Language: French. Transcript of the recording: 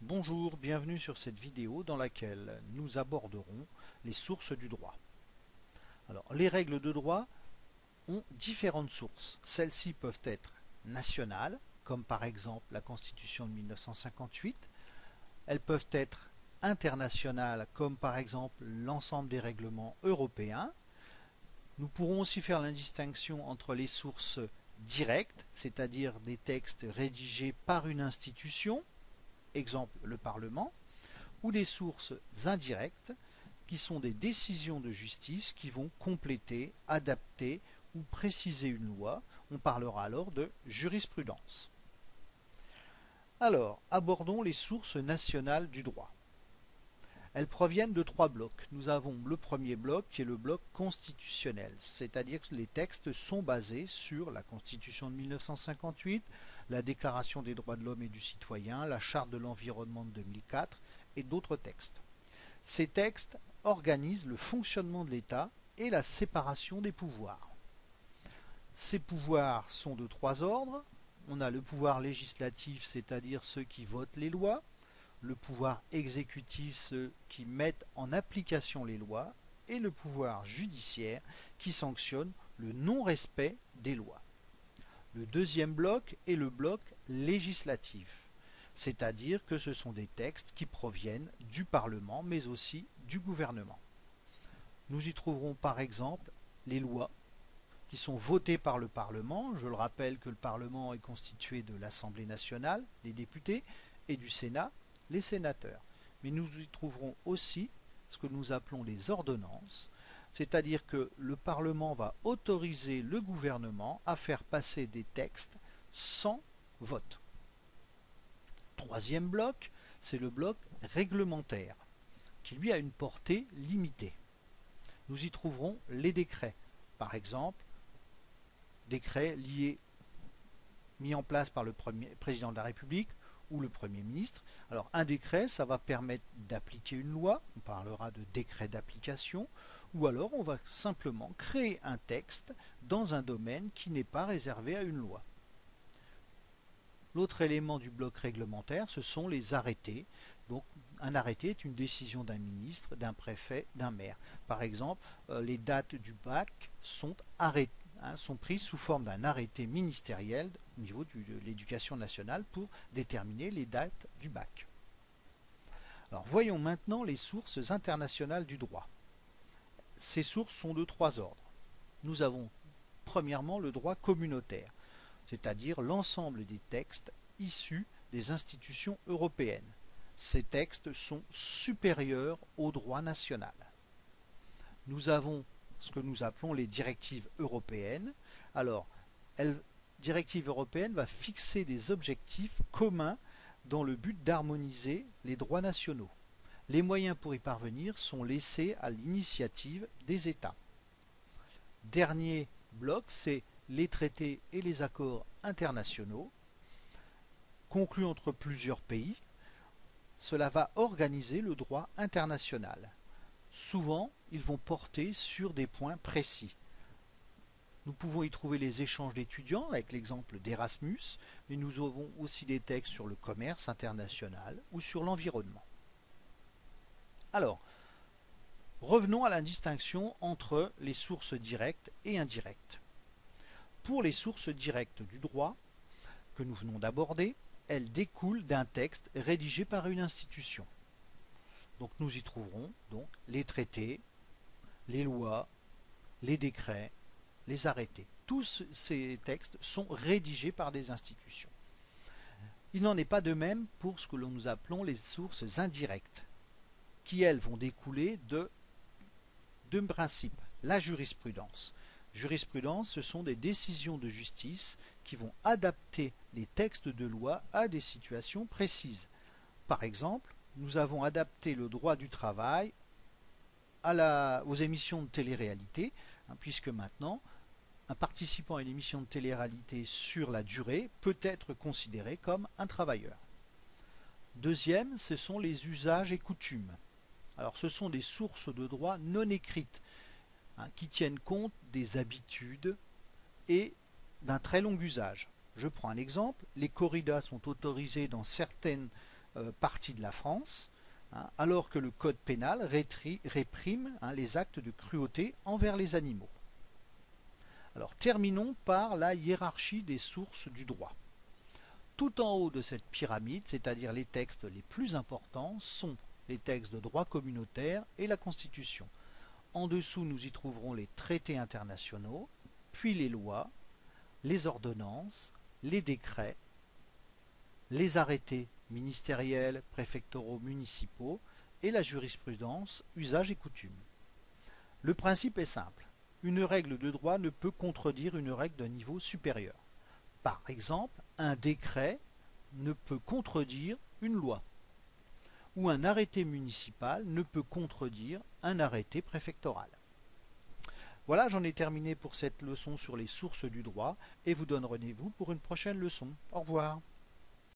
Bonjour, bienvenue sur cette vidéo dans laquelle nous aborderons les sources du droit. Alors, les règles de droit ont différentes sources. Celles-ci peuvent être nationales, comme par exemple la Constitution de 1958. Elles peuvent être internationales, comme par exemple l'ensemble des règlements européens. Nous pourrons aussi faire la distinction entre les sources directes, c'est-à-dire des textes rédigés par une institution, exemple le Parlement, ou des sources indirectes qui sont des décisions de justice qui vont compléter, adapter ou préciser une loi. On parlera alors de jurisprudence. Alors, abordons les sources nationales du droit. Elles proviennent de trois blocs. Nous avons le premier bloc qui est le bloc constitutionnel, c'est-à-dire que les textes sont basés sur la Constitution de 1958, la Déclaration des droits de l'homme et du citoyen, la Charte de l'environnement de 2004 et d'autres textes. Ces textes organisent le fonctionnement de l'État et la séparation des pouvoirs. Ces pouvoirs sont de trois ordres. On a le pouvoir législatif, c'est-à-dire ceux qui votent les lois, le pouvoir exécutif, ceux qui mettent en application les lois, et le pouvoir judiciaire qui sanctionne le non-respect des lois. Le deuxième bloc est le bloc législatif, c'est-à-dire que ce sont des textes qui proviennent du Parlement, mais aussi du gouvernement. Nous y trouverons par exemple les lois qui sont votées par le Parlement. Je le rappelle que le Parlement est constitué de l'Assemblée nationale, les députés, et du Sénat, les sénateurs. Mais nous y trouverons aussi ce que nous appelons les ordonnances, c'est-à-dire que le Parlement va autoriser le gouvernement à faire passer des textes sans vote. Troisième bloc, c'est le bloc réglementaire, qui lui a une portée limitée. Nous y trouverons les décrets, par exemple, décrets mis en place par le président de la République ou le Premier ministre. Alors un décret, ça va permettre d'appliquer une loi, on parlera de décret d'application, ou alors on va simplement créer un texte dans un domaine qui n'est pas réservé à une loi. L'autre élément du bloc réglementaire, ce sont les arrêtés. Donc un arrêté est une décision d'un ministre, d'un préfet, d'un maire. Par exemple, les dates du bac sont sont prises sous forme d'un arrêté ministériel au niveau de l'éducation nationale pour déterminer les dates du bac. Alors voyons maintenant les sources internationales du droit. Ces sources sont de trois ordres. Nous avons premièrement le droit communautaire, c'est-à-dire l'ensemble des textes issus des institutions européennes. Ces textes sont supérieurs au droit national. Nous avons ce que nous appelons les directives européennes. Alors, la directive européenne va fixer des objectifs communs dans le but d'harmoniser les droits nationaux. Les moyens pour y parvenir sont laissés à l'initiative des États. Dernier bloc, c'est les traités et les accords internationaux conclus entre plusieurs pays. Cela va organiser le droit international. Souvent, ils vont porter sur des points précis. Nous pouvons y trouver les échanges d'étudiants avec l'exemple d'Erasmus, mais nous avons aussi des textes sur le commerce international ou sur l'environnement. Alors, revenons à la distinction entre les sources directes et indirectes. Pour les sources directes du droit que nous venons d'aborder, elles découlent d'un texte rédigé par une institution. Donc nous y trouverons donc les traités, les lois, les décrets, les arrêtés. Tous ces textes sont rédigés par des institutions. Il n'en est pas de même pour ce que nous appelons les sources indirectes, qui elles vont découler de deux principes. La jurisprudence. Jurisprudence, ce sont des décisions de justice qui vont adapter les textes de loi à des situations précises. Par exemple, nous avons adapté le droit du travail aux émissions de télé-réalité, puisque maintenant, un participant à une émission de télé-réalité sur la durée peut être considéré comme un travailleur. Deuxième, ce sont les usages et coutumes. Alors, ce sont des sources de droit non écrites qui tiennent compte des habitudes et d'un très long usage. Je prends un exemple, les corridas sont autorisées dans certaines partie de la France, hein, alors que le code pénal réprime les actes de cruauté envers les animaux. Alors terminons par la hiérarchie des sources du droit. Tout en haut de cette pyramide, c'est-à-dire les textes les plus importants, sont les textes de droit communautaire et la Constitution. En dessous, nous y trouverons les traités internationaux, puis les lois, les ordonnances, les décrets, les arrêtés ministériels, préfectoraux, municipaux et la jurisprudence, usages et coutumes. Le principe est simple. Une règle de droit ne peut contredire une règle d'un niveau supérieur. Par exemple, un décret ne peut contredire une loi, ou un arrêté municipal ne peut contredire un arrêté préfectoral. Voilà, j'en ai terminé pour cette leçon sur les sources du droit et vous donne rendez-vous pour une prochaine leçon. Au revoir.